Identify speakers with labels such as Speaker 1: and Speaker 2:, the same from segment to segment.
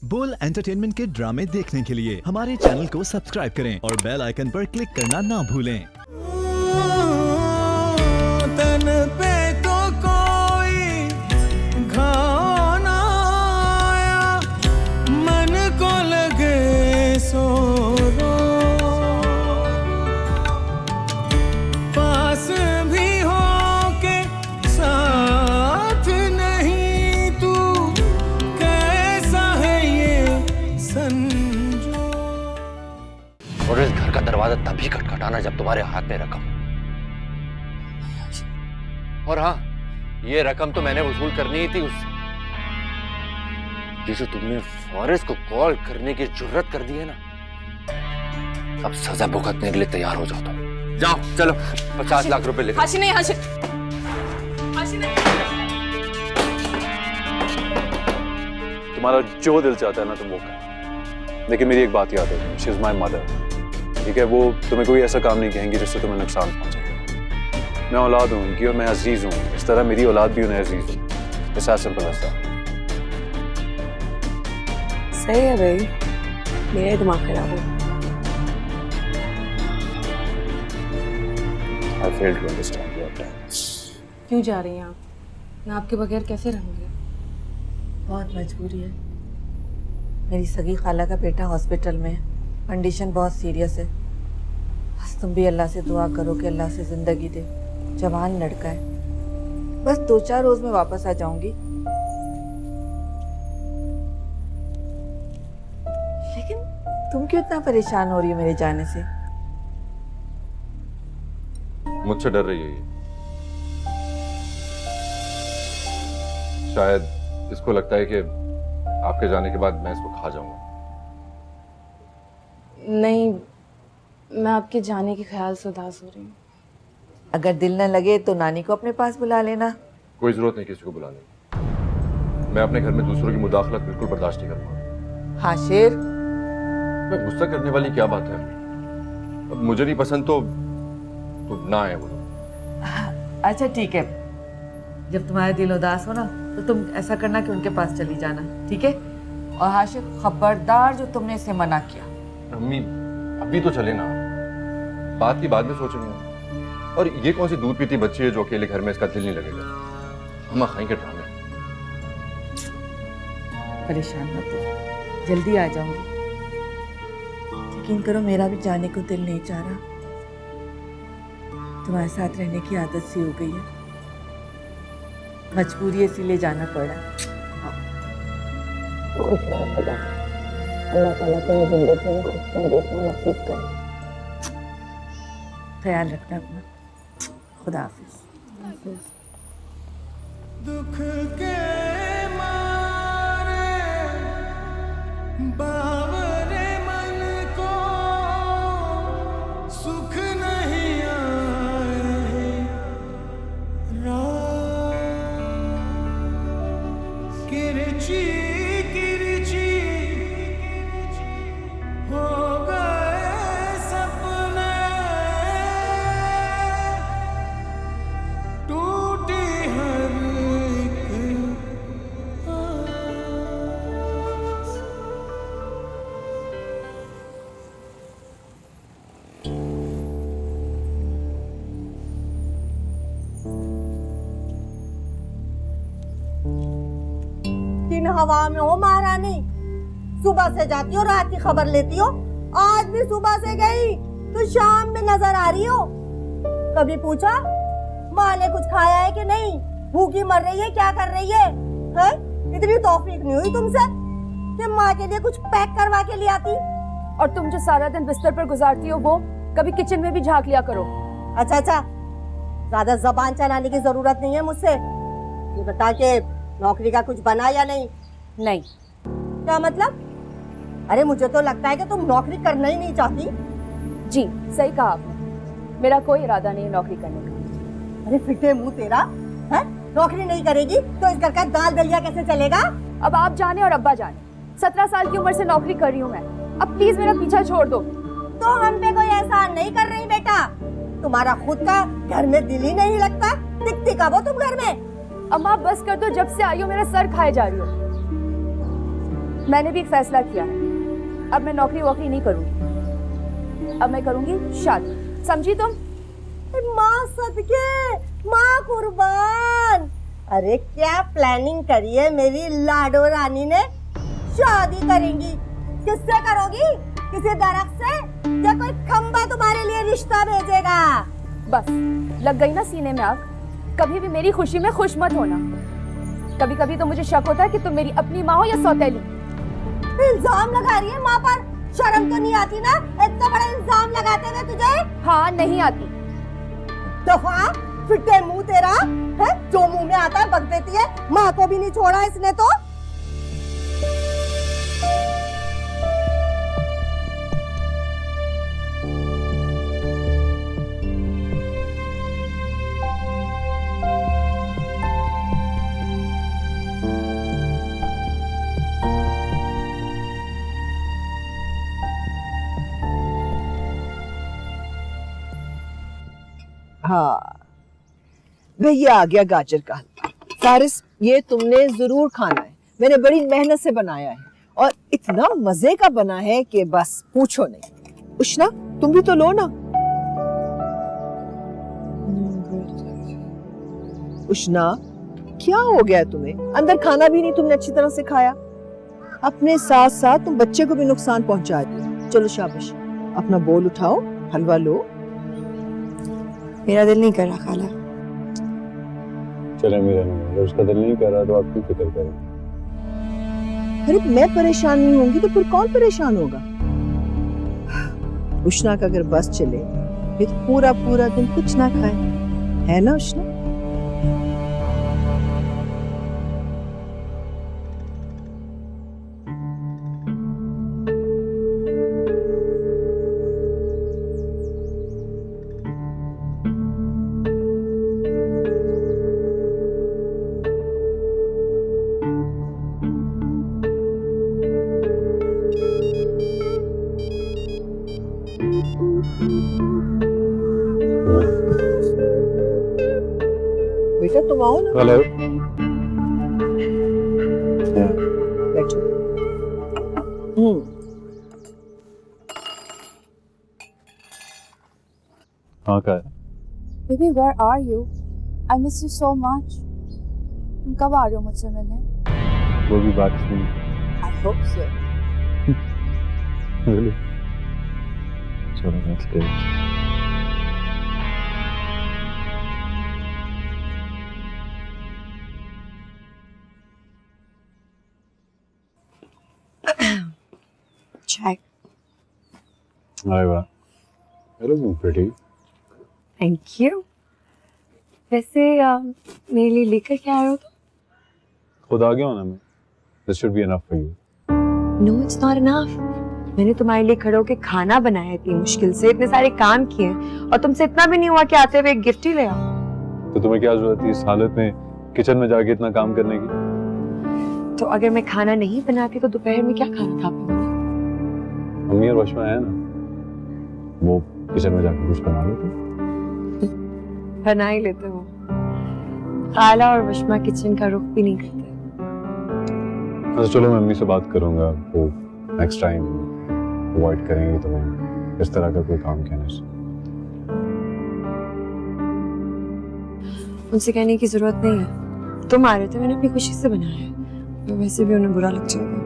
Speaker 1: बोल एंटरटेनमेंट के ड्रामे देखने के लिए हमारे चैनल को सब्सक्राइब करें और बेल आइकन पर क्लिक करना ना भूलें।
Speaker 2: तन पे तो कोई घाव ना आया, मन को लगे सो रो। पास भी हो के साथ नहीं तू, कैसा है ये संजो।
Speaker 3: और इस घर का दरवाजा तभी खटखटाना जब तुम्हारे हाथ में रकम। और हाँ, ये रकम तो मैंने वसूल करनी ही थी उससे। ये जो तुमने फॉरेस को कॉल करने की जुर्रत कर दी है ना, अब सजा भुगतने के लिए तैयार हो जाओ तुम। जाओ चलो 50 लाख रुपए लेकर।
Speaker 4: हाशी नहीं, हाशी नहीं।
Speaker 5: तुम्हारा जो दिल चाहता है ना तुम वो कर, लेकिन मेरी एक बात याद है, शी इज माई मदर। ठीक है, वो तुम्हें कोई ऐसा काम नहीं कहेंगी जिससे तुम्हें नुकसान पहुंचे। मैं औलाद हूँ उनकी और मैं अजीज हूँ, इस तरह मेरी औलाद भी उन्हें अजीज है। It's as simple as that.
Speaker 4: सही है भाई, मेरा दिमाग खराब है।
Speaker 5: I fail to understand your plans.
Speaker 4: क्यों जा रही हैं आप? मैं आपके बगैर कैसे रहूंगी?
Speaker 6: बहुत मजबूरी है। मेरी सगी खाला का बेटा हॉस्पिटल में है, कंडीशन बहुत सीरियस है। बस तुम भी अल्लाह से दुआ करो कि अल्लाह से ज़िंदगी दे। जवान लड़का है, बस 2-4 रोज में वापस आ जाऊंगी। लेकिन तुम क्यों इतना परेशान हो रही हो मेरे जाने से?
Speaker 5: मुझसे डर रही है ये। शायद इसको लगता है कि आपके जाने के बाद मैं इसको खा जाऊंगा।
Speaker 4: नहीं, मैं आपके जाने के ख्याल से उदास हो रही हूँ।
Speaker 6: अगर दिल न लगे तो नानी को अपने पास बुला लेना।
Speaker 5: कोई जरूरत नहीं किसी को बुलाने की। मैं अपने घर में दूसरों की मुदाखलत बिल्कुल बर्दाश्त नहीं करूंगा।
Speaker 6: हाँ शेर,
Speaker 5: मैं गुस्सा करने वाली क्या बात है? अब मुझे नहीं पसंद तो ना आए वो लोग।
Speaker 6: अच्छा ठीक है, जब तुम्हारा दिल उदास हो ना तो तुम ऐसा करना कि उनके पास चली जाना, ठीक है? और हाशिर खबरदार जो तुमने इसे मना किया।
Speaker 5: अम्मी अभी तो चले ना, बात की बाद में सोचेंगे। और ये कौन सी दूध पीती बच्ची है जो अकेले घर में इसका दिल नहीं लगेगा? हम खाएंगे ड्रामे।
Speaker 6: परेशान मत हो, जल्दी आ जाऊंगी। यकीन करो मेरा भी जाने को दिल नहीं चाह रहा। तुम्हारे साथ रहने की आदत सी हो गई है, मजबूरी है इसीलिए जाना पड़ा। अल्लाह ताला तुम्हें जिंदगी में खुशियां देखना नसीब करे। ख्याल रखना अपना। खुदा हाफिज।
Speaker 2: दुख के मारे बावरे मन को सुख नहीं आए, किरची किरची हो गए सपने, टूटी हर एक आस।
Speaker 7: दिन हवा में हो महारानी, सुबह से जाती हो रात की खबर लेती हो। आज भी सुबह से गई तो शाम में नजर आ रही हो। कभी पूछा माँ ने कुछ खाया है कि नहीं? भूखी मर रही है, क्या कर रही है? इतनी तौफीक नहीं हुई तुमसे कि माँ के लिए कुछ पैक करवा के ले आती?
Speaker 4: और तुम जो सारा दिन बिस्तर पर गुजारती हो, वो कभी किचन में भी झांक लिया करो।
Speaker 7: अच्छा, ज्यादा जबान चलाने की जरूरत नहीं है मुझसे। ये बता के नौकरी का कुछ बना या नहीं?
Speaker 4: नहीं।
Speaker 7: क्या मतलब? अरे मुझे तो लगता है कि तुम नौकरी करना ही नहीं चाहती।
Speaker 4: जी सही कहा आपने, मेरा कोई इरादा नहीं है नौकरी करने का।
Speaker 7: अरे फिटे मुंह तेरा है, नौकरी नहीं करेगी तो इस घर का दाल दलिया कैसे चलेगा?
Speaker 4: अब आप जाने और अब्बा जाने, 17 साल की उम्र से नौकरी कर रही हूँ मैं। अब प्लीज मेरा पीछा छोड़ दो।
Speaker 7: तो हम पे कोई एहसान नहीं कर रही बेटा। तुम्हारा खुद का घर में दिल ही नहीं लगता, टिकती कब हो तुम घर में?
Speaker 4: अम्मा बस कर दो, जब से आई हो मेरा सर खाए जा रही हो। मैंने भी एक फैसला किया है। अब मैं नौकरी वोकरी नहीं करूंगी, अब मैं करूंगी शादी, समझी तुम?
Speaker 7: माँ सदके, माँ कुर्बान। अरे क्या प्लानिंग करी है मेरी लाडो रानी ने। शादी करेंगी, किससे करोगी? किसी दरख्त से या कोई खंबा तुम्हारे लिए रिश्ता भेजेगा?
Speaker 4: बस लग गई ना सीने में आग। कभी भी मेरी खुशी में खुश मत होना। कभी कभी तो मुझे शक होता है कि तुम मेरी अपनी माँ हो या सौतेली।
Speaker 7: इल्जाम लगा रही है माँ पर, शर्म तो नहीं आती ना इतना बड़ा इल्जाम लगाते हुए तुझे?
Speaker 4: हाँ नहीं आती।
Speaker 7: दफा फिटे मुंह तेरा है, जो मुंह में आता है बक देती है। माँ को भी नहीं छोड़ा इसने तो।
Speaker 8: हाँ भैया आ गया गाजर का हलवा। फारिस ये तुमने जरूर खाना है, मैंने बड़ी मेहनत से बनाया है और इतना मजे का बना है कि बस पूछो नहीं। उष्णा तुम भी तो लो ना। उष्णा क्या हो गया तुम्हें? अंदर खाना भी नहीं तुमने अच्छी तरह से खाया, अपने साथ साथ तुम बच्चे को भी नुकसान पहुंचा दी। चलो शाबाश, अपना बोल उठाओ, हलवा लो।
Speaker 6: मेरा दिल नहीं कर रहा खाला।
Speaker 5: चले मेरा नहीं, अगर उसका दिल नहीं कर रहा तो आप क्यों फिक्र करें?
Speaker 8: अरे मैं परेशान नहीं होंगी तो फिर कौन परेशान होगा? उष्णा का अगर बस चले ये तो पूरा पूरा दिन कुछ ना खाए, है ना उष्णा? बेटा तुम आओ ना।
Speaker 5: हेलो।
Speaker 8: बैठो।
Speaker 5: हाँ क्या है?
Speaker 4: Baby, where are you? I miss you so much. तुम कब आ रहे हो मुझसे मिलने?
Speaker 5: वो भी बात सुन।
Speaker 8: I hope so.
Speaker 5: Really? चलो next day.
Speaker 6: चाय।
Speaker 5: अरे वाह, you're looking pretty.
Speaker 6: Thank you. वैसे मेरे लिए लेकर क्या आए हो तुम?
Speaker 5: खुद आ गया हूँ ना मैं। This should be enough for you.
Speaker 6: No it's not enough. मैंने तुम्हारे लिए खड़े होकर खाना बनाया इतनी मुश्किल से, इतने सारे काम किए और तुमसे इतना भी नहीं हुआ कि आते हुए एक गिफ्ट ही ले आओ।
Speaker 5: तो तुम्हें क्या जरूरत थी इस हालत में किचन में जाके इतना काम करने की?
Speaker 6: तो अगर मैं खाना नहीं बनाती तो दोपहर में क्या खाना था आपने?
Speaker 5: मम्मी और वशमा है ना, वो किचन में जाके कुछ बना लेते।
Speaker 6: बना ही लेते हो। खाला और वशमा किचन का रुख भी नहीं करते।
Speaker 5: अच्छा चलो मैं मम्मी से बात करूंगा, वो नेक्स्ट टाइम अवॉइड करेंगे तुम्हें इस तरह का कोई काम कहने से।
Speaker 6: उनसे कहने की जरूरत नहीं है, तुम आ रहे थे, मैंने अपनी खुशी से बनाया है, तो वैसे भी उन्हें बुरा लग जाएगा।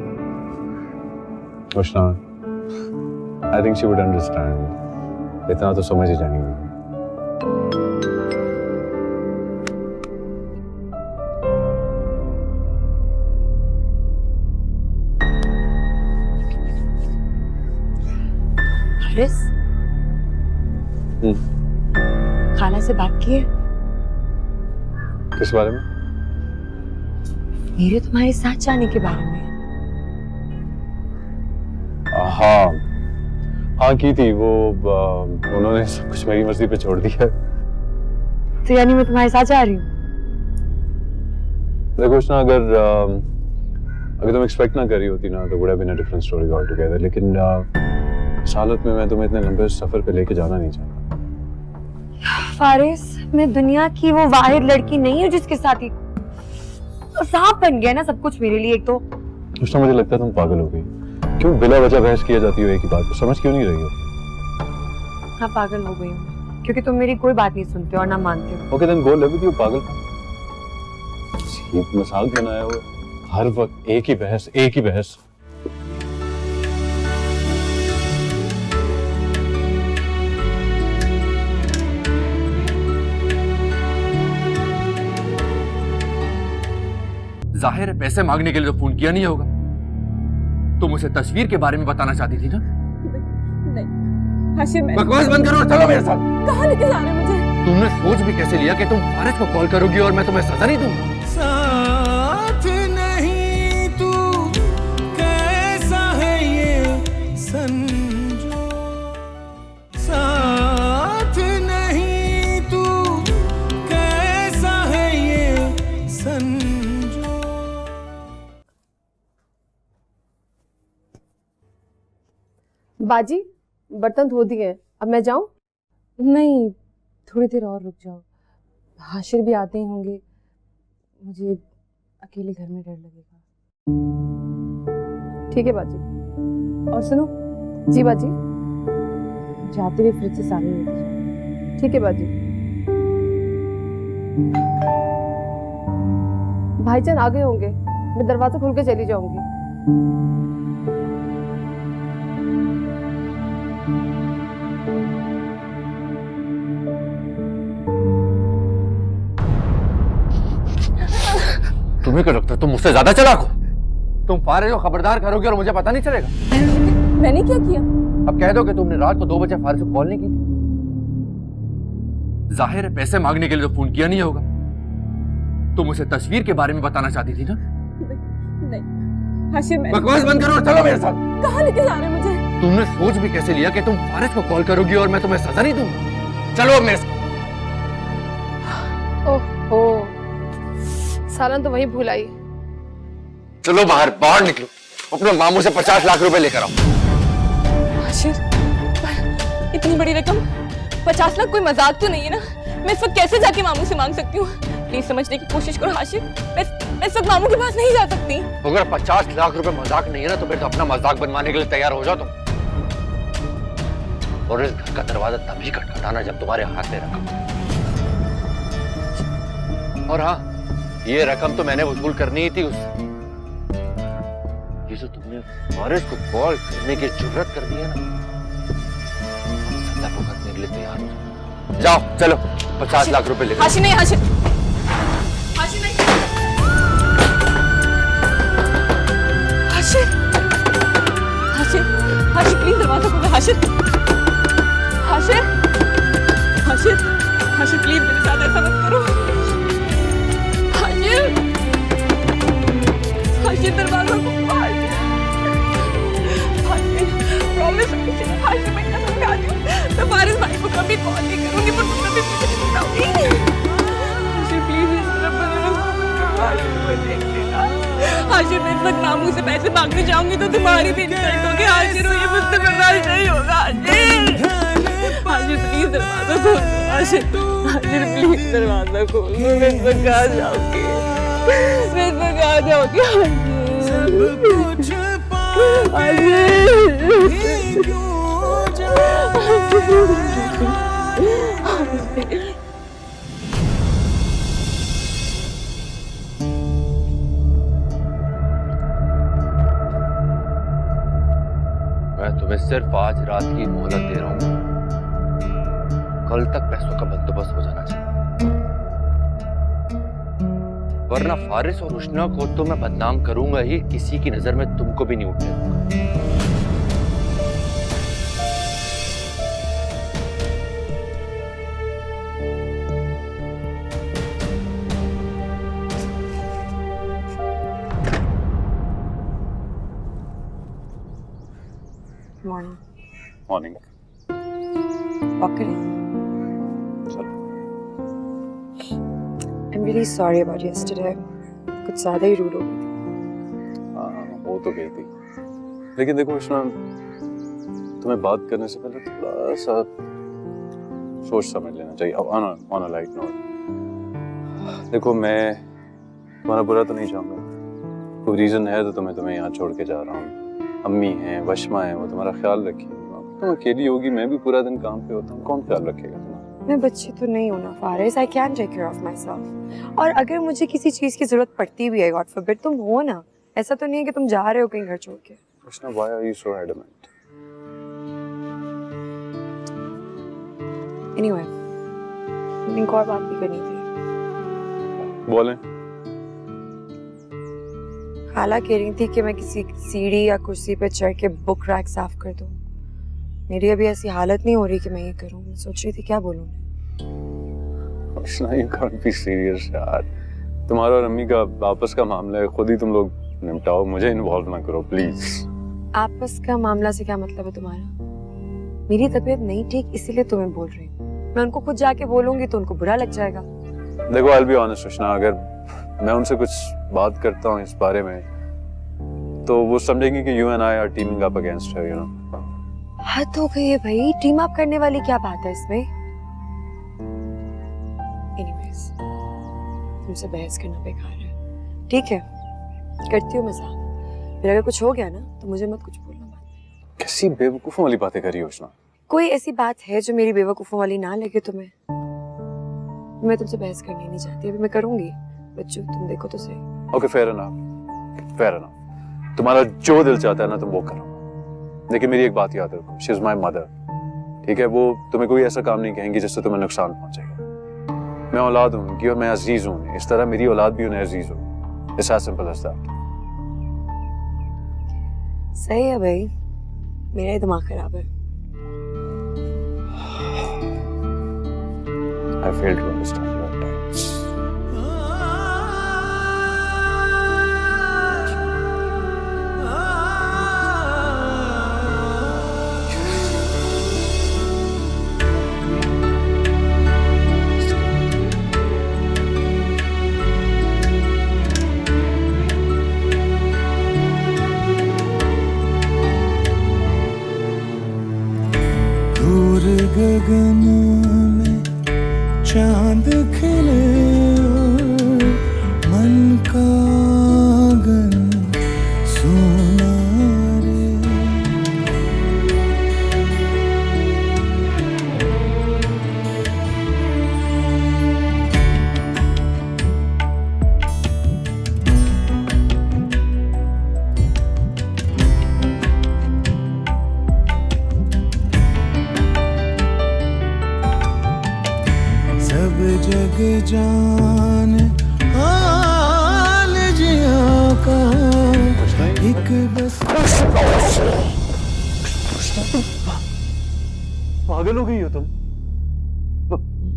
Speaker 5: Ushna, I think she would understand. इतना तो समझ ही जाएंगे।
Speaker 6: हारिस, खाला से बात की है?
Speaker 5: किस बारे में?
Speaker 6: मेरे तुम्हारे साथ जाने के बारे में।
Speaker 5: हाँ हाँ की थी वो, उन्होंने सब कुछ मेरी मर्जी पे छोड़ दिया।
Speaker 6: तो यानी मैं तुम्हारे साथ जा रही हूँ?
Speaker 5: देखो उष्णा, अगर तुम एक्सपेक्ट ना करी होती ना तो would have been a different story altogether, लेकिन इस हालत में मैं तुम्हें इतने लंबे सफर पे लेके जाना नहीं चाहता।
Speaker 6: फारिस, मैं दुनिया की वो वाहिद लड़की नहीं हूँ जिसके साथ ही साफ बन गया ना सब कुछ मेरे लिए। एक तो
Speaker 5: कृष्णा मुझे लगता है तुम पागल हो गई। क्यों बिला वजह बहस किया जाती हो एक ही बात को, समझ क्यों नहीं रही हो?
Speaker 9: हाँ पागल हो गई हूँ क्योंकि तुम मेरी कोई बात नहीं सुनते और ना मानते हो।
Speaker 5: Okay then go live with you पागल। ये मजाक बनाया हुआ हर वक्त एक ही बहस एक ही बहस।
Speaker 3: जाहिर है पैसे मांगने के लिए तो फोन किया नहीं होगा। तुम उसे तस्वीर के बारे में बताना चाहती थी ना?
Speaker 9: नहीं हाशिम,
Speaker 3: बकवास बंद करो और चलो मेरे साथ।
Speaker 9: कहाँ लेके जा रहे हो मुझे?
Speaker 3: तुमने सोच भी कैसे लिया कि तुम फारिस को कॉल करोगी और मैं तुम्हें सजा नहीं दूंगा?
Speaker 2: साथ नहीं तू कैसा है ये संजो, साथ नहीं तू कैसा है ये संजो।
Speaker 4: बाजी बर्तन धो दिए, अब मैं जाऊं?
Speaker 9: नहीं, थोड़ी देर और रुक जाओ। हाशिर भी आते ही होंगे, मुझे अकेले घर में डर लगेगा।
Speaker 4: ठीक है बाजी।
Speaker 9: और सुनो,
Speaker 4: जी बाजी।
Speaker 9: जाते हुए फ्रिज से सारे लेते जाओ।
Speaker 4: ठीक है बाजी। भाईजान आ गए होंगे, मैं दरवाजा खोल के चली जाऊंगी।
Speaker 3: तुम्हें क्या लगता है तुम मुझसे ज्यादा चालाक हो? तुम फारिस को खबरदार करोगे और मुझे पता नहीं चलेगा?
Speaker 9: मैंने क्या किया?
Speaker 3: अब कह दो कि तुमने रात को 2 बजे फारिस को कॉल नहीं की थी। जाहिर है पैसे मांगने के लिए तो फोन किया नहीं होगा। तुम उसे तस्वीर के बारे में बताना चाहती थी ना?
Speaker 9: नहीं हाशिम,
Speaker 3: बकवास बंद करो और चलो मेरे साथ।
Speaker 9: कहाँ लेके जा रहे हो मुझे?
Speaker 3: तुमने सोच भी कैसे लिया कि तुम फारिस को कॉल करोगी और मैं तुम्हें सजा नहीं दूंगा? चलो अब मेरे साथ।
Speaker 4: ओहो, सालन तो वही भूल आई।
Speaker 3: चलो बाहर बाहर निकलो, अपने मामू से 50 लाख रुपए लेकर आओ।
Speaker 9: हाशिर, इतनी बड़ी रकम, 50 लाख कोई मजाक तो नहीं है ना? मैं इस वक्त कैसे जाके मामू से मांग सकती हूँ? प्लीज समझने की कोशिश करो हाशिर, मैं इस वक्त मामू के पास नहीं जा सकती।
Speaker 3: अगर 50 लाख रुपए मजाक नहीं है ना तो फिर तो अपना मजाक बनवाने के लिए तैयार हो जाओ तुम। और इस घर का दरवाजा तभी खटखटाना जब तुम्हारे हाथ में रकम। और हाँ, ये रकम तो मैंने वसूल करनी ही थी उससे। ये जो तुमने फारिस को कॉल करने की जुर्रत कर दी है ना, सजा भुगतने के लिए तैयार हो जाओ। चलो 50 लाख रुपए लेकर।
Speaker 9: हाशिर नहीं, हाशिर, हाशिर नहीं, हाशिर, हाशिर, हाशिर प्लीज दरवाजा खोलो। हाशिर, हाशिर, हाशिर, हाशिर प्लीज मेरे साथ ऐसा मत करो। हाशिर, हाशिर दरवाजा खोलो। हाशिर, प्रॉमिस हाशिर, मैं कसम खाती हूँ मैं फारिस भाई को कभी कॉल नहीं करूंगी, पर मैं कभी कुछ नहीं बताऊंगी। हाशिर प्लीज इस तरफ बदलो। हाशिर मुझे देख लेना। हाशिर मैं इस वक्त मामू से पैसे मांगने जाऊंगी तो तुम्हारी भी इंसल्ट होगी। हाशिर ये मुझसे बर्दाश्त नहीं होगा। हाशिर, हाशिर प्लीज दरवाजा खोल। हाशिर, हाशिर प्लीज दरवाजा खोल। मैं इस वक्त कहाँ जाऊंगी? मैं इस वक्त कहाँ जाऊंगी?
Speaker 2: सब कुछ पाके भी क्यों जाए?
Speaker 3: मैं तुम्हें सिर्फ आज रात की मोहलत दे रहा हूं। कल तक पैसों का बंदोबस्त हो जाना चाहिए, वरना फारिस और रुशना को तो मैं बदनाम करूंगा ही, किसी की नजर में तुमको भी नहीं उठने दूंगा।
Speaker 9: मॉर्निंग।
Speaker 5: मॉर्निंग।
Speaker 9: वॉक करें?
Speaker 5: चलो।
Speaker 9: I'm really sorry about yesterday. कुछ ज्यादा ही रूड हो गई थी।
Speaker 5: हाँ, हो तो गई थी, लेकिन देखो कृष्णा, तुम्हें बात करने से पहले थोड़ा सा सोच समझ लेना चाहिए। ऑन अ लाइट नोट, देखो मैं तुम्हारा बुरा तो नहीं चाहूंगा, कोई रीजन है तो तुम्हें यहाँ छोड़ के जा रहा हूँ। अम्मी हैं, वशमा हैं, वो तुम्हारा ख्याल रखेंगी। तुम अकेली होगी, मैं भी पूरा दिन काम पे होता हूँ, कौन ख्याल रखेगा तुम्हारा?
Speaker 9: मैं बच्ची तो नहीं हूँ ना Faris, I can take care of myself. और अगर मुझे किसी चीज की जरूरत पड़ती भी है, गॉड फॉरबिड, तुम हो ना। ऐसा तो नहीं है कि तुम जा रहे हो कहीं घर छोड़ के।
Speaker 5: Krishna, why are you so adamant?
Speaker 9: Anyway, मुझे एक और बात भी करनी थी।
Speaker 5: बोलें।
Speaker 9: खाला कह रही थी कि मैं किसी सीढ़ी या कुर्सी पे चढ़ के बुक रैक साफ कर दूं। मेरी अभी ऐसी हालत नहीं हो रही कि मैं ये करूं। मैं सोच रही थी क्या बोलूं।
Speaker 5: Krishna, you can't be serious यार। तुम्हारा और अम्मी का आपस का मामला है, खुद ही तुम लोग निपटाओ, मुझे इन्वॉल्व ना करो प्लीज।
Speaker 9: आपस का मामला से क्या मतलब है तुम्हारा? मेरी तबीयत नहीं ठीक इसीलिए तुम्हें बोल रही हूँ। मैं उनको खुद जाके बोलूंगी तो उनको बुरा लग जाएगा।
Speaker 5: देखो, I'll be honest कृष्णा, अगर मैं उनसे कुछ बात करता हूँ इस बारे में तो वो समझेंगे कि you and I are teaming up against her, you know।
Speaker 9: हद हो गई है भाई, टीम अप करने वाली क्या बात है इसमें? एनीवेज, तुमसे बहस करना बेकार है। ठीक है, करती हूँ मजाक। फिर अगर कुछ हो गया ना तो मुझे मत कुछ बोलना। बात
Speaker 5: कैसी बेवकूफों वाली बातें करी हो कृष्णा?
Speaker 9: कोई ऐसी बात है जो मेरी बेवकूफों वाली ना लगे तुम्हें? मैं तुमसे बहस करनी नहीं चाहती, अभी मैं करूंगी। बच्चों, तुम देखो तो सही।
Speaker 5: Okay, fair enough, fair enough. तुम्हारा जो दिल चाहता है ना तुम वो करो, लेकिन मेरी एक बात याद रखो, शी इज माय मदर। ठीक है, वो तुम्हें कोई ऐसा काम नहीं कहेंगी जिससे तुम्हें नुकसान पहुंचेगा। मैं औलाद हूं उनकी और मैं अजीज हूं, इस तरह मेरी औलाद भी उन्हें अजीज हो। It's as simple as that.
Speaker 9: सही है भाई, मेरा ही दिमाग खराब है।
Speaker 5: I fail to understand you at times.
Speaker 2: दूर गगन में चांद खिले और मन का आंगन सोना रे। सब जग जान हाल जिया का एक बस।
Speaker 5: पागल हो गई हो तुम?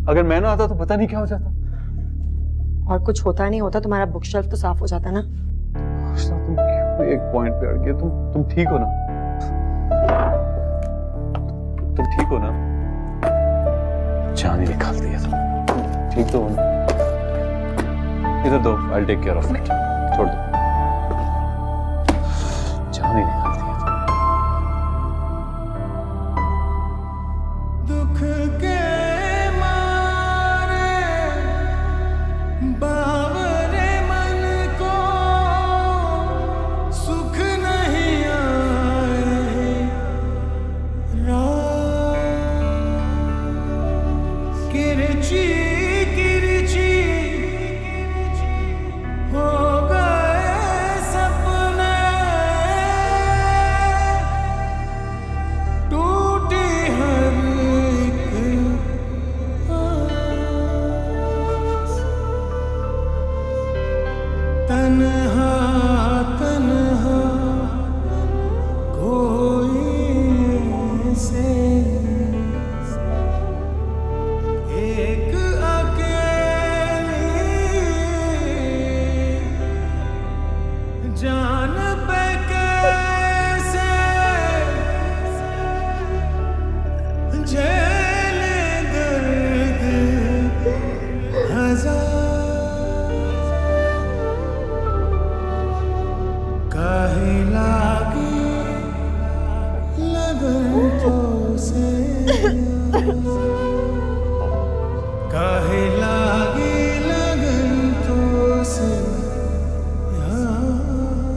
Speaker 5: अगर मैं ना आता तो पता नहीं क्या हो जाता।
Speaker 9: और कुछ होता नहीं होता, तुम्हारा बुक शेल्फ तो साफ हो जाता ना।
Speaker 5: तुम क्यों एक पॉइंट पे अड़ गए? तुम ठीक हो ना? तुम ठीक हो ना? जान ही निकाल दिया था। ठीक तो हो ना? इधर दो, I'll take care of it। छोड़ दो, जान ही निकाल दिया था।
Speaker 2: दुख के मारे बावरे मन को सुख नहीं आए। किरची किरची हो गए सपने, टूटी हर एक आस। तन्हा तन्हा कोई ऐसे एक अकेली जान पे कैसे झेले दर्द हजार। काहे लागी लगन तो से, काहे लागी लगन तो से यार।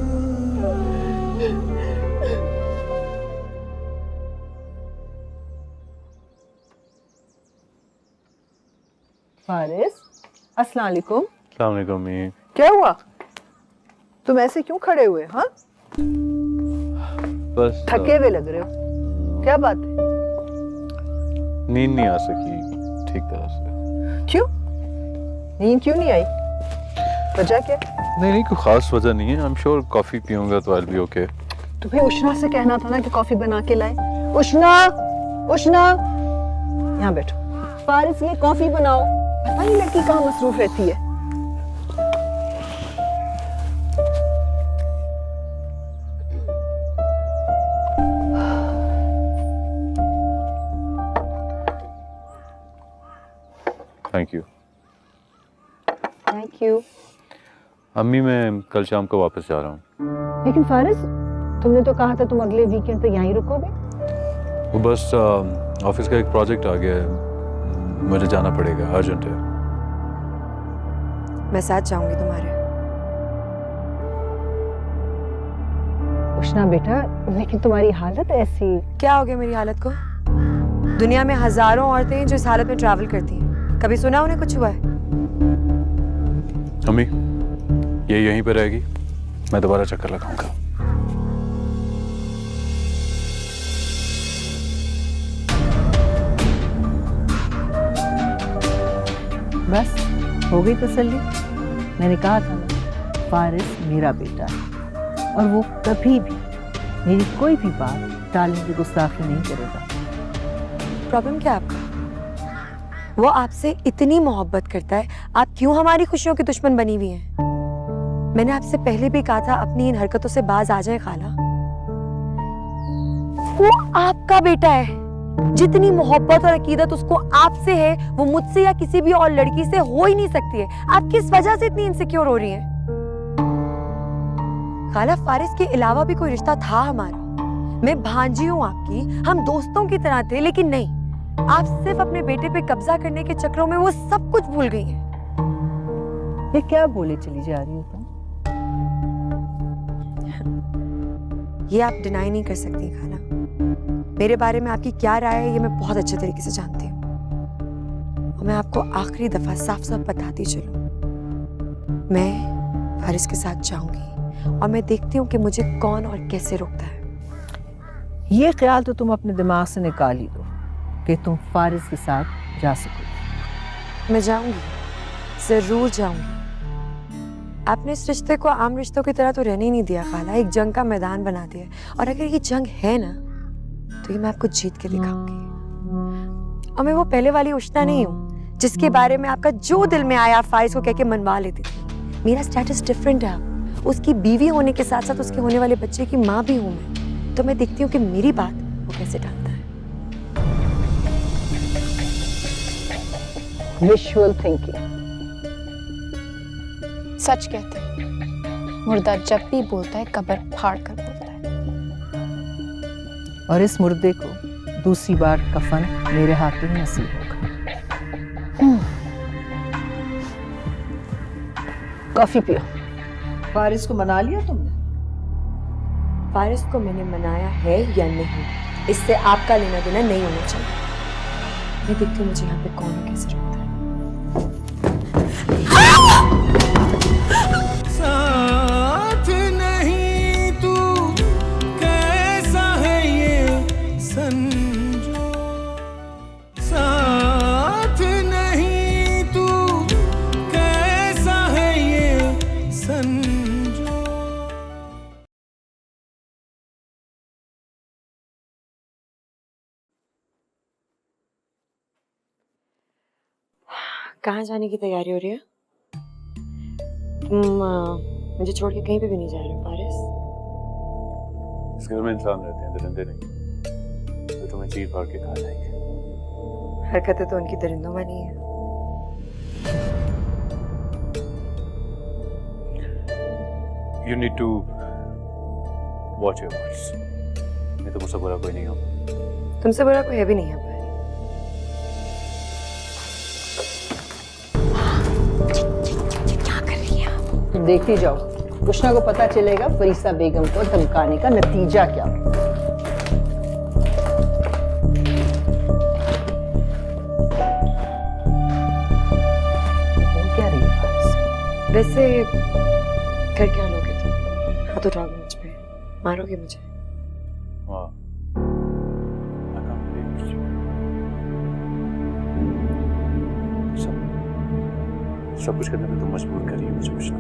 Speaker 8: फारिस, अस्सलाम वालेकुम।
Speaker 5: अस्सलाम वालेकुम अम्मी।
Speaker 8: क्या हुआ? तुम ऐसे क्यों खड़े हुए? हाँ,
Speaker 5: बस
Speaker 8: थके हुए लग रहे हो। क्या बात है?
Speaker 5: नींद नहीं आ सकी ठीक तरह से।
Speaker 8: क्यों? नींद क्यों नहीं आई? वजह क्या?
Speaker 5: नहीं, कोई खास वजह नहीं है। आई एम श्योर कॉफी पीऊंगा तो आई बी ओके।
Speaker 8: तुम्हें उष्णा से कहना था ना कि कॉफी बना के लाए। उष्णा, उष्णा, यहाँ बैठो। फारिस के लिए कॉफी बनाओ। पता नहीं लड़की कहाँ मसरूफ रहती है।
Speaker 5: Thank you.
Speaker 8: Thank you.
Speaker 5: अम्मी मैं कल शाम को वापस जा रहा हूँ।
Speaker 8: लेकिन फारिस, तुमने तो कहा था तुम अगले वीकेंड तक यहीं रुकोगे।
Speaker 5: वो बस ऑफिस का एक प्रोजेक्ट आ गया है, मुझे जाना पड़ेगा, अर्जेंट है।
Speaker 10: मैं साथ जाऊंगी तुम्हारे।
Speaker 8: उष्णा बेटा, लेकिन तुम्हारी हालत ऐसी।
Speaker 10: क्या हो गया मेरी हालत को? दुनिया में हजारों औरतें हैं जो इस हालत में ट्रैवल करती हैं। कभी सुना उन्हें कुछ हुआ है?
Speaker 5: अम्मी ये यहीं पे रहेगी, मैं दोबारा चक्कर लगाऊंगा।
Speaker 8: बस हो गई तसल्ली। मैंने कहा था ना, फारिस मेरा बेटा है और वो कभी भी मेरी कोई भी बात टालने की गुस्ताखी नहीं करेगा।
Speaker 10: प्रॉब्लम क्या है आपका? वो आपसे इतनी मोहब्बत करता है, आप क्यों हमारी खुशियों की दुश्मन बनी हुई हैं? मैंने आपसे पहले भी कहा था अपनी इन हरकतों से बाज आ जाए खाला। वो आपका बेटा है। जितनी मोहब्बत और अकीदत उसको आपसे है, वो मुझसे या किसी भी और लड़की से हो ही नहीं सकती है। आप किस वजह से इतनी इनसिक्योर हो रही हैं? खाला, फारिस के अलावा भी कोई रिश्ता था हमारा। मैं भांजी हूँ आपकी, हम दोस्तों की तरह थे, लेकिन नहीं, आप सिर्फ अपने बेटे पे कब्जा करने के चक्करों में वो सब कुछ भूल गई हैं।
Speaker 8: ये क्या बोले चली जा रही हो तुम?
Speaker 10: ये आप डिनाई नहीं कर सकती खाला। मेरे बारे में आपकी क्या राय है ये मैं बहुत अच्छे तरीके से जानती हूँ, और मैं आपको आखिरी दफा साफ साफ बताती चलूं, मैं फारिस के साथ जाऊंगी और मैं देखती हूँ कि मुझे कौन और कैसे रोकता है।
Speaker 8: ये ख्याल तो तुम अपने दिमाग से निकाल ही दो कि तुम फारिस के साथ जा सको।
Speaker 10: मैं जाऊंगी, जरूर जाऊंगी। आपने इस रिश्ते को आम रिश्तों की तरह तो रहने ही नहीं दिया खाला, एक जंग का मैदान बना दिया। और अगर ये जंग है ना, तो ये मैं आपको जीत के दिखाऊंगी। और मैं वो पहले वाली उष्णा नहीं हूँ जिसके बारे में आपका जो दिल में आया आप फारिस को कह के मनवा लेती थी। मेरा स्टेटस डिफरेंट है। आप उसकी बीवी होने के साथ साथ उसके होने वाले बच्चे की माँ भी हूँ मैं। तो मैं देखती हूँ कि मेरी बात वो कैसे टालता है।
Speaker 8: Visual thinking.
Speaker 9: सच कहते हैं, मुर्दा जब भी बोलता है कब्र फाड़ कर बोलता है।
Speaker 8: और इस मुर्दे को दूसरी बार कफन मेरे हाथ में नसीब होगा। कॉफी पियो। फारिस को मना लिया तुमने?
Speaker 10: फारिस को मैंने मनाया है या नहीं, इससे आपका लेना देना नहीं होना चाहिए। मैं देखती हूँ मुझे यहाँ पे कौन और कैसे रोकता है।
Speaker 2: साथ नहीं तू कैसा है ये संजो, साथ नहीं तू कैसा है ये संजो।
Speaker 10: कहाँ जाने की तैयारी हो रही है? मुझे छोड़ के कहीं पे भी नहीं जा रहे हो फारिस।
Speaker 5: इस घर में इंसान रहते हैं, दरिंदे नहीं, तो तुम्हें चीर फाड़ के खा जाएंगे।
Speaker 10: हरकतें तो उनकी दरिंदों वाली है।
Speaker 5: You need to watch your words. नहीं तो मुझसे बुरा कोई नहीं हो।
Speaker 10: तुमसे बुरा कोई है भी नहीं है।
Speaker 8: तुम देखती जाओ, उष्णा को पता चलेगा फरीसा बेगम को धमकाने का नतीजा क्या।
Speaker 10: वैसे कर क्या लोगे तुम? हाथ उठाओगे मुझ पे, मारोगे मुझे?
Speaker 5: वाह, I can't believe it. सब कुछ करने में तुम मजबूर कर रही हो मुझे उष्णा।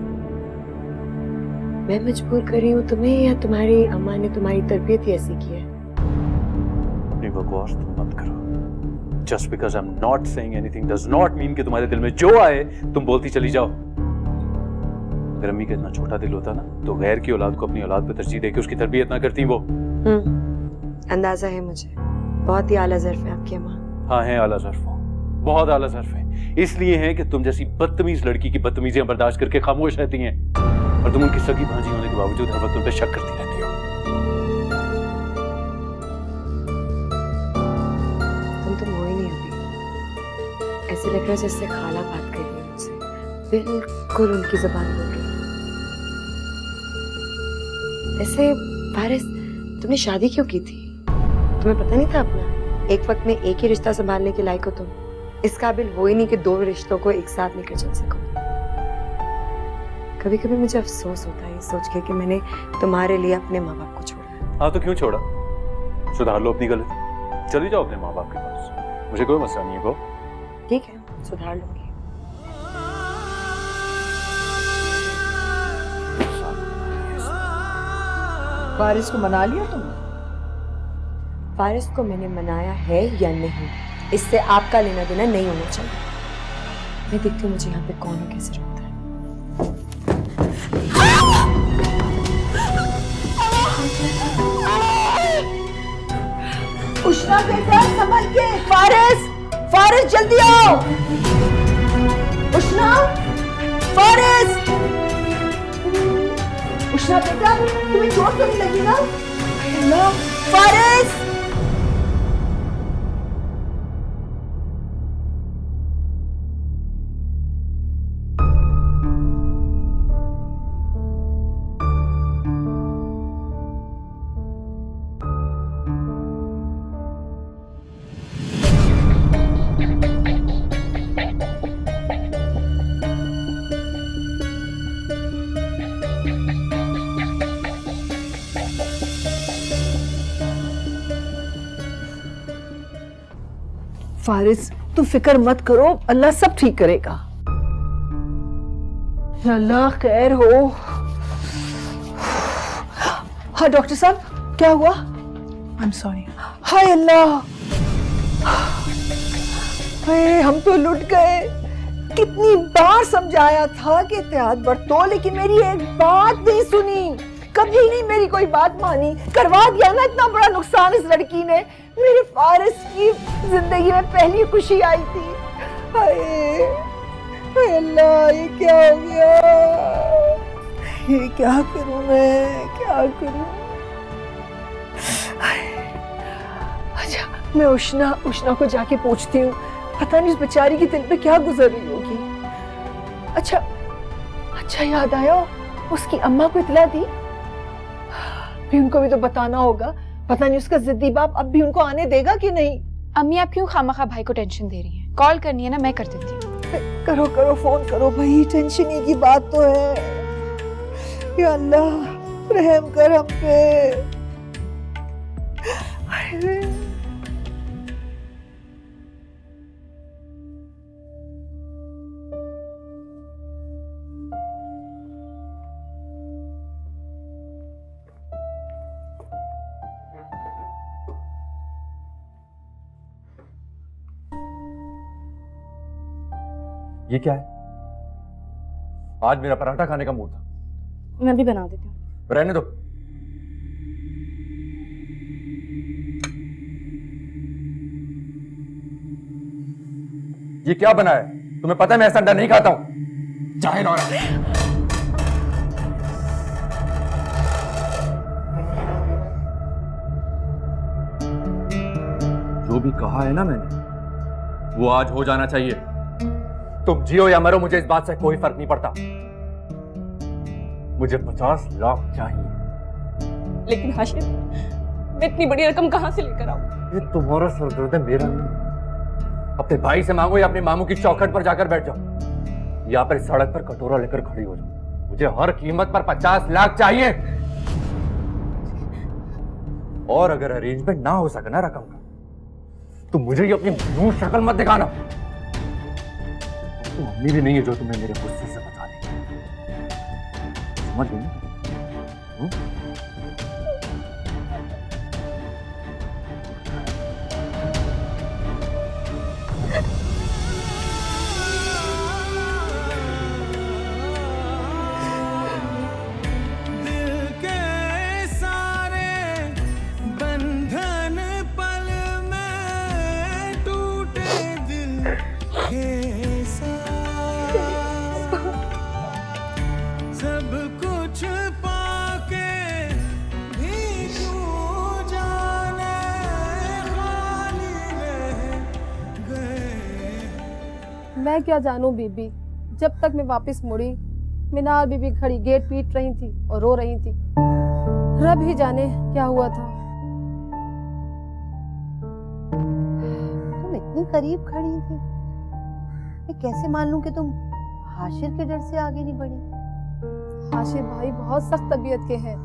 Speaker 10: मैं मजबूर कर रही हूँ तुम्हें या तुम्हारी अम्मा ने तुम्हारी तरबियत ही ऐसी की है?
Speaker 5: अपनी बकवास तुम मत करो। Just because I'm not saying anything does not mean कि तुम्हारे दिल में जो आए तुम बोलती चली जाओ। अगर अम्मी का इतना छोटा दिल होता ना तो गैर की औलाद को अपनी औलाद पे तरजीह देके उसकी तरबियत ना करती वो।
Speaker 10: अंदाजा है मुझे, बहुत ही आला ज़र्फ है आपकी अम्मा।
Speaker 5: हाँ है आला ज़र्फ, बहुत आला ज़र्फ है। इसलिए है कि तुम जैसी बदतमीज लड़की की बदतमीजियां बर्दाश्त करके खामोश रहती हैं और तुम उनकी सगी भांजी होने के बावजूद हर वक्त उन पे शक करती रहती हो।
Speaker 10: तुम तो हो ही नहीं अभी। ऐसे लग रहा है जैसे खाला बात कर रही है मुझसे, बिल्कुल उनकी ज़बान बोल रही है। ऐसे फारिस, तुमने शादी क्यों की थी? तुम्हें पता नहीं था अपना एक वक्त में एक ही रिश्ता संभालने के लायक हो तुम? इस काबिल हो ही नहीं कि 2 रिश्तों को एक साथ लेकर चल सको। कभी कभी मुझे अफसोस होता है ये सोच के कि मैंने तुम्हारे लिए अपने माँ बाप को छोड़ा।
Speaker 5: हाँ तो क्यों छोड़ा? सुधार लो अपनी गलती, चली जाओ अपने माँ बाप के पास, मुझे कोई मसला नहीं है। वो
Speaker 10: ठीक है, सुधार लूंगी।
Speaker 8: फारिस को मना लिया तुमने?
Speaker 10: फारिस को मैंने मनाया है या नहीं, इससे आपका लेना देना नहीं होना चाहिए। मैं देखती हूँ मुझे यहाँ पे कौन और कैसे रोकता है।
Speaker 8: उष्णा बेटा संभल के। फारिस, फारिस जल्दी आओ। उष्णा, फारिस। उष्णा बेटा तुम्हें चोट तो नहीं लगी ना? अल्लाह, फारिस। फारिस तू फिक्र मत करो, अल्लाह सब ठीक करेगा। अल्लाह खैर हो। हाँ डॉक्टर साहब, क्या हुआ?
Speaker 9: I am sorry.
Speaker 8: हाय अल्लाह, हम तो लुट गए। कितनी बार समझाया था कि एहतियात बरतो, लेकिन मेरी एक बात नहीं सुनी, कभी नहीं मेरी कोई बात मानी। करवा दिया ना इतना बड़ा नुकसान इस लड़की ने। मेरे फारिस की जिंदगी में पहली खुशी आई थी। हाय अल्लाह, ये क्या हो गया? ये क्या करूं मैं, क्या करूं? अच्छा मैं उष्णा को जाके पूछती हूँ, पता नहीं उस बेचारी की दिल पे क्या गुजर रही होगी। अच्छा याद आया, उसकी अम्मा को इतला दी? भी उनको भी तो बताना होगा। पता नहीं उसका जिद्दी बाप अब भी उनको आने देगा कि नहीं।
Speaker 9: अम्मी आप क्यों खामखा भाई को टेंशन दे रही हैं? कॉल करनी है ना, मैं कर देती हूँ।
Speaker 8: करो फोन करो भाई, टेंशन ही की बात तो है। या अल्लाह रहम कर हम पे।
Speaker 3: ये क्या है? आज मेरा पराठा खाने का मूड था।
Speaker 9: मैं भी बना देती हूँ।
Speaker 3: रहने दो। ये क्या बना है? तुम्हें पता है मैं ऐसा अंडा नहीं खाता हूं। जाहिल औरत। जो भी कहा है ना मैंने, वो आज हो जाना चाहिए। तुम जियो या मरो, मुझे इस बात से कोई फर्क नहीं पड़ता। मुझे 50 लाख चाहिए।
Speaker 9: लेकिन हाशिम, मैं इतनी बड़ी रकम कहां से लेकर आऊं?
Speaker 3: ये तुम्हारा सरदर्द है, मेरा नहीं। अपने भाई से मांगो या अपने मामू की चौखट पर जाकर बैठ जाओ। यहाँ पर सड़क पर कटोरा लेकर खड़ी हो जाओ। मुझे हर कीमत पर 50 लाख चाहिए। और अगर अरेंजमेंट ना हो सके ना रकम का, तो मुझे ये अपनी मुंह शक्ल मत दिखाना। तो मम्मी भी नहीं है जो तुम्हें मेरे गुस्से से बचा देगी। समझ गई ना?
Speaker 2: दिल के सारे बंधन पल में टूटे, दिल के साथ सब कुछ पाके भी क्यों जाने खाली रह गए।
Speaker 4: मैं क्या जानूं बीबी, जब तक मैं वापस मुड़ी मीनाल बीबी खड़ी गेट पीट रही थी और रो रही थी। रब ही जाने क्या हुआ था।
Speaker 7: तुम इतनी करीब खड़ी थी, मैं कैसे मान लूं कि तुम हाशिर के डर से आगे नहीं बढ़ी।
Speaker 4: हाशिर भाई बहुत सख्त तबीयत के हैं।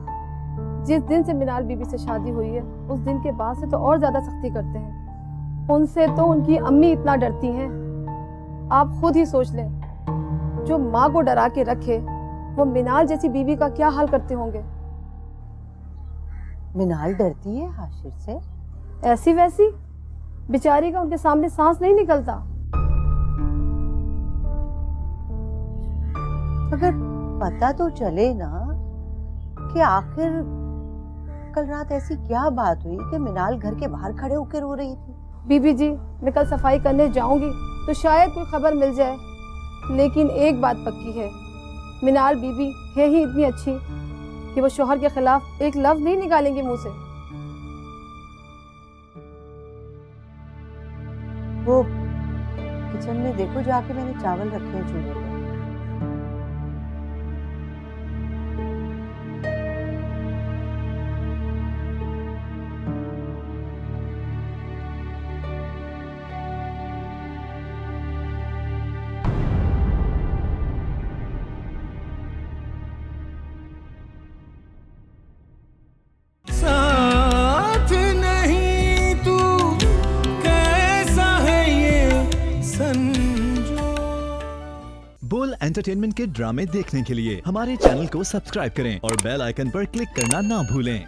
Speaker 4: जिस दिन से मीनाल बीबी से शादी हुई है उस दिन के बाद से तो और ज्यादा सख्ती करते हैं। उनसे तो उनकी अम्मी इतना डरती हैं। आप खुद ही सोच लें, जो माँ को डरा के रखे वो मीनाल जैसी बीवी का क्या हाल करते होंगे।
Speaker 7: मिनाल डरती है हाशिर से?
Speaker 4: ऐसी वैसी बेचारी का उनके सामने सांस नहीं निकलता।
Speaker 7: अगर पता तो चले ना कि आखिर कल रात ऐसी क्या बात हुई कि मिनाल घर के बाहर खड़े होकर रो रही थी।
Speaker 4: बीबी जी, मैं कल सफाई करने जाऊंगी तो शायद कोई खबर मिल जाए, लेकिन एक बात पक्की है, मिनाल बीबी है ही इतनी अच्छी कि वो शोहर के खिलाफ एक लफ्ज नहीं निकालेंगी मुंह से।
Speaker 7: वो किचन में देखो जाके, मैंने चावल रखे हैं चूल्हे पर।
Speaker 2: साथ नहीं तू कैसा है ये संजो।
Speaker 1: बोल एंटरटेनमेंट के ड्रामे देखने के लिए हमारे चैनल को सब्सक्राइब करें और बेल आइकन पर क्लिक करना ना भूलें।